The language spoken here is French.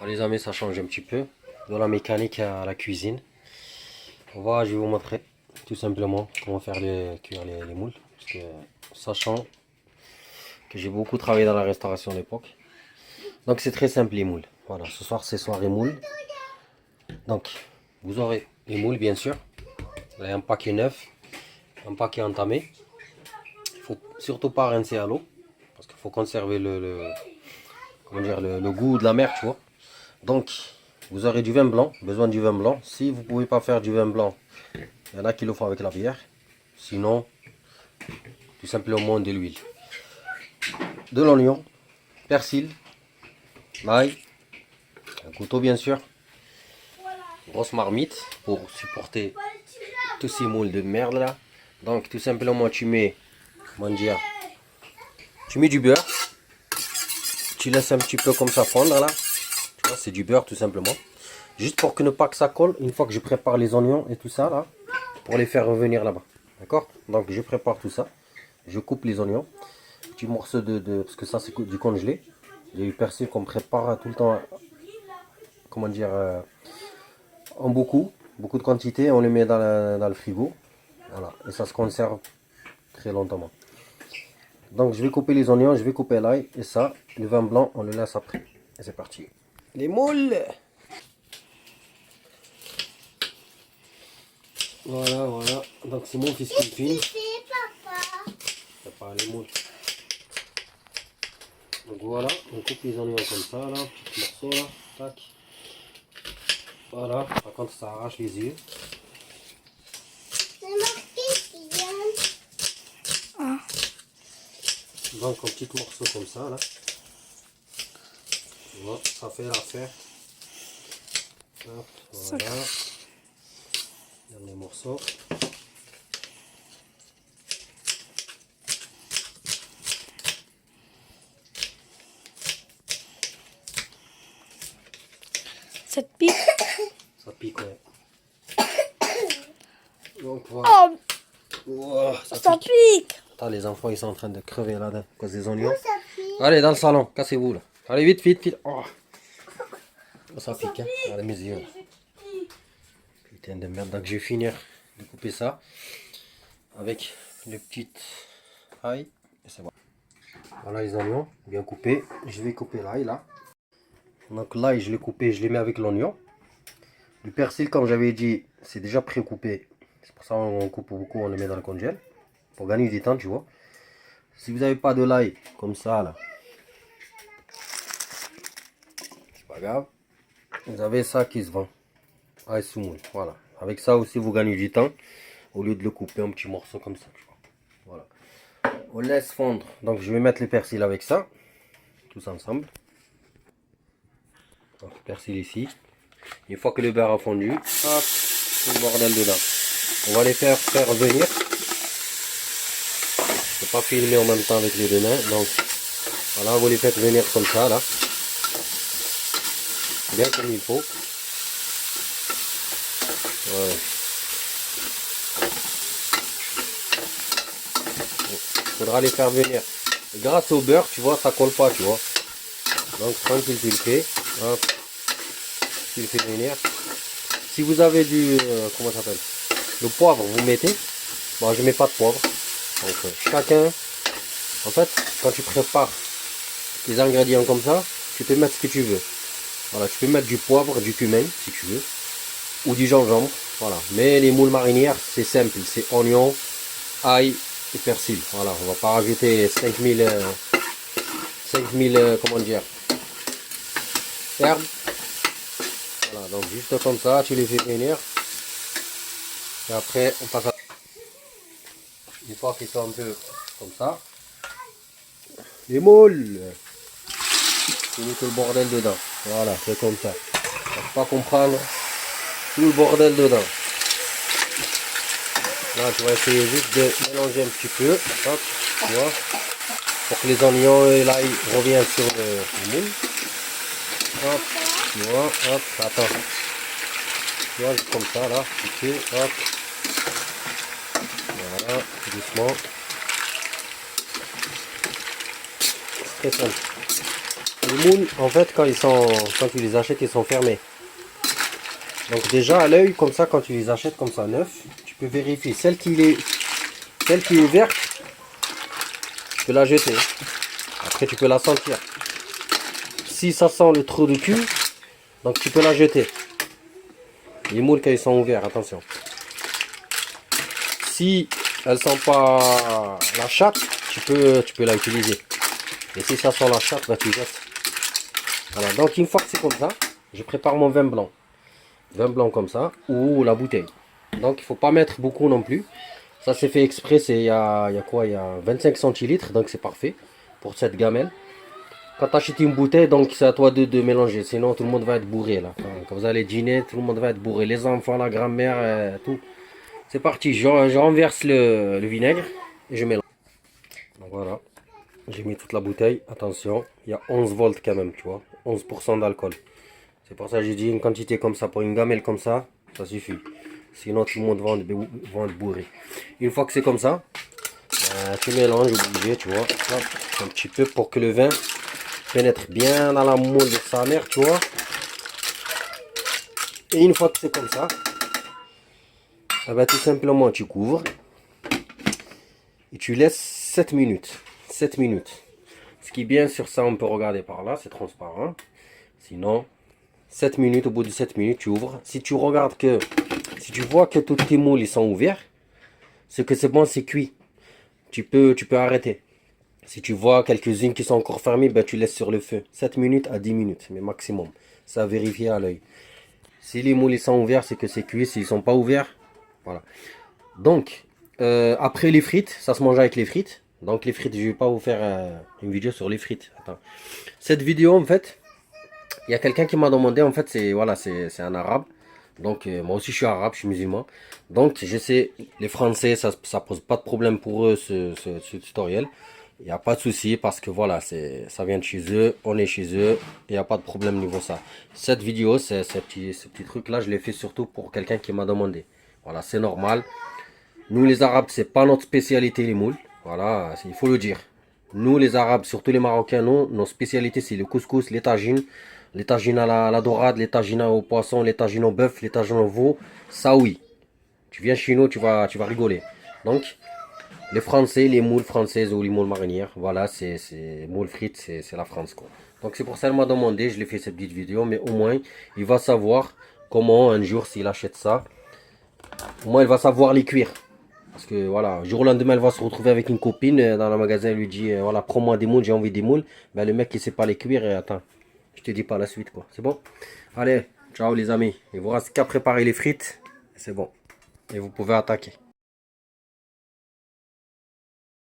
Les amis, ça change un petit peu de la mécanique à la cuisine. Je vais vous montrer tout simplement comment faire cuire les moules. Parce que, sachant que j'ai beaucoup travaillé dans la restauration à l'époque. Donc c'est très simple les moules. Voilà, ce soir c'est soirée moules. Donc vous aurez les moules bien sûr. Vous avez un paquet neuf, un paquet entamé. Il faut surtout pas rincer à l'eau. Parce qu'il faut conserver comment dire, le goût de la mer, tu vois. Donc, vous aurez du vin blanc, besoin du vin blanc. Si vous ne pouvez pas faire du vin blanc, il y en a qui le font avec la bière. Sinon, tout simplement de l'huile. De l'oignon, persil, l'ail, un couteau bien sûr, grosse marmite pour supporter tous ces moules de merde là. Donc, tout simplement, tu mets, comment dire, tu mets du beurre. Tu laisses un petit peu comme ça fondre là. Tu vois, c'est du beurre tout simplement. Juste pour que ne pas que ça colle, une fois que je prépare les oignons et tout ça là, pour les faire revenir là-bas. D'accord? Donc je prépare tout ça. Je coupe les oignons. Petits morceaux parce que ça c'est du congelé. J'ai eu persil qu'on prépare tout le temps, comment dire, en beaucoup de quantité. On les met dans le frigo. Voilà. Et ça se conserve très longtemps. Donc je vais couper les oignons, je vais couper l'ail. Et ça, le vin blanc, on le laisse après. Et c'est parti. Les moules! Voilà, voilà. Donc c'est mon fils qui filme. Papa, les moules. Donc voilà, on coupe les oignons comme ça, là, petits morceaux là, tac. Voilà, par contre ça arrache les yeux. Donc en petits morceaux comme ça, là. Voilà, ça fait l'affaire. Voilà. Dernier morceau. Ça te pique? Ça pique, ouais. Donc voilà. Oh, Ça pique. Attends, les enfants ils sont en train de crever là à cause des oignons. Allez, dans le salon, cassez-vous là. Allez, vite, vite, vite. Oh. Ça pique, hein. Allez, mes yeux là. Putain de merde. Donc je vais finir de couper ça avec le petit ail. Et c'est bon. Voilà les oignons bien coupés. Je vais couper l'ail là. Donc l'ail je l'ai coupé, je l'ai mis avec l'oignon. Du persil comme j'avais dit, c'est déjà pré-coupé. C'est pour ça qu'on coupe beaucoup, on le met dans le congèle. Pour gagner du temps, tu vois. Si vous n'avez pas de l'ail comme ça là, c'est pas grave. Vous avez ça qui se vend. Ail semoule, voilà. Avec ça aussi vous gagnez du temps. Au lieu de le couper en petits morceaux comme ça, tu vois. Voilà. On laisse fondre. Donc je vais mettre le persil avec ça. Tous ensemble. Donc, persil ici. Une fois que le beurre a fondu, hop, tout le bordel dedans. On va les faire venir. Je ne peux pas filmer en même temps avec les deux mains. Donc voilà, vous les faites venir comme ça là. Bien comme il faut. Voilà. Il faudra les faire venir. Et grâce au beurre, tu vois, ça colle pas, tu vois. Donc tranquille, tu le fais. Hop. Tu le fais venir. Si vous avez du, comment ça s'appelle, le poivre, vous mettez. Bon, je mets pas de poivre. Donc chacun, en fait, quand tu prépares les ingrédients comme ça, tu peux mettre ce que tu veux. Voilà, tu peux mettre du poivre, du cumin, si tu veux, ou du gingembre. Voilà. Mais les moules marinières, c'est simple, c'est oignon, ail et persil. Voilà, on va pas rajouter 5000, comment dire, herbes. Voilà, donc juste comme ça, tu les fais venir. Et après, on passe à... Une fois qu'ils sont un peu comme ça, les moules, tu mets tout le bordel dedans. Voilà, c'est comme ça. On ne pas comprendre tout le bordel dedans. Là, tu vas essayer juste de mélanger un petit peu. Hop, tu vois, pour que les oignons et l'ail reviennent sur le moule. Hop, tu vois, hop, attends. Tu vois, comme ça, là, ok, hop. Voilà, doucement. Très simple. Les moules, en fait, quand tu les achètes, ils sont fermés. Donc déjà à l'œil, comme ça, quand tu les achètes comme ça neuf, tu peux vérifier. Celle qui est verte, tu peux la jeter. Après, tu peux la sentir. Si ça sent le trou de cul, donc tu peux la jeter. Les moules quand ils sont ouverts, attention. Si elles sont pas la chatte, tu peux la utiliser. Et si ça sent la chatte, bah tu jettes. Voilà, donc une fois que c'est comme ça, je prépare mon vin blanc. Vin blanc comme ça, ou la bouteille. Donc il faut pas mettre beaucoup non plus. Ça c'est fait exprès, il y a quoi? Il y a 25 centilitres, donc c'est parfait pour cette gamelle. Quand tu achètes une bouteille, donc c'est à toi de mélanger. Sinon tout le monde va être bourré là. Quand vous allez dîner, tout le monde va être bourré. Les enfants, la grand-mère, tout. C'est parti, je renverse le vinaigre et je mélange. Donc voilà, j'ai mis toute la bouteille. Attention, il y a 11 volts quand même, tu vois. 11% d'alcool. C'est pour ça que j'ai dit une quantité comme ça, pour une gamelle comme ça suffit. Sinon tout le monde va être bourré. Une fois que c'est comme ça, tu mélanges obligé, tu vois. Hop, un petit peu pour que le vin pénètre bien dans la moule de sa mère, tu vois. Et une fois que c'est comme ça, tout simplement tu couvres et tu laisses 7 minutes. 7 minutes. Ce qui est bien sur ça, on peut regarder par là, c'est transparent. Sinon, 7 minutes, au bout de 7 minutes, tu ouvres. Si tu vois que tous tes moules ils sont ouverts, c'est que c'est bon, c'est cuit. Tu peux arrêter. Si tu vois quelques-unes qui sont encore fermées, ben tu laisses sur le feu. 7 minutes à 10 minutes, mais maximum. Ça à vérifier à l'œil. Si les moules ils sont ouverts, c'est que c'est cuit. S'ils sont pas ouverts, voilà. Donc, après les frites, ça se mange avec les frites. Donc les frites, je vais pas vous faire une vidéo sur les frites. Attends. Cette vidéo, en fait, il y a quelqu'un qui m'a demandé, en fait, c'est un arabe. Donc moi aussi je suis arabe, je suis musulman. Donc je sais, les Français, ça pose pas de problème pour eux ce tutoriel. Il n'y a pas de souci parce que voilà, ça vient de chez eux, on est chez eux, il n'y a pas de problème niveau ça. Cette vidéo, ce petit truc là, je l'ai fait surtout pour quelqu'un qui m'a demandé. Voilà, c'est normal. Nous les Arabes, c'est pas notre spécialité les moules. Voilà, il faut le dire. Nous les Arabes, surtout les Marocains, nos spécialités c'est le couscous, les tagines à la dorade, les tagines au poisson, les tagines au bœuf, les tagines au veau. Ça oui. Tu viens chez nous, tu vas rigoler. Donc, les Français, les moules françaises ou les moules marinières, voilà, c'est moules frites, c'est la France quoi. Donc c'est pour ça qu'elle m'a demandé, je l'ai fait cette petite vidéo, mais au moins il va savoir comment un jour s'il achète ça, au moins il va savoir les cuire. Parce que voilà, jour au lendemain, elle va se retrouver avec une copine dans le magasin, elle lui dit voilà, prends-moi des moules, j'ai envie des moules. Ben le mec il sait pas les cuire et attends, je te dis pas la suite quoi. C'est bon? Allez, ciao les amis. Il vous reste qu'à préparer les frites, c'est bon. Et vous pouvez attaquer.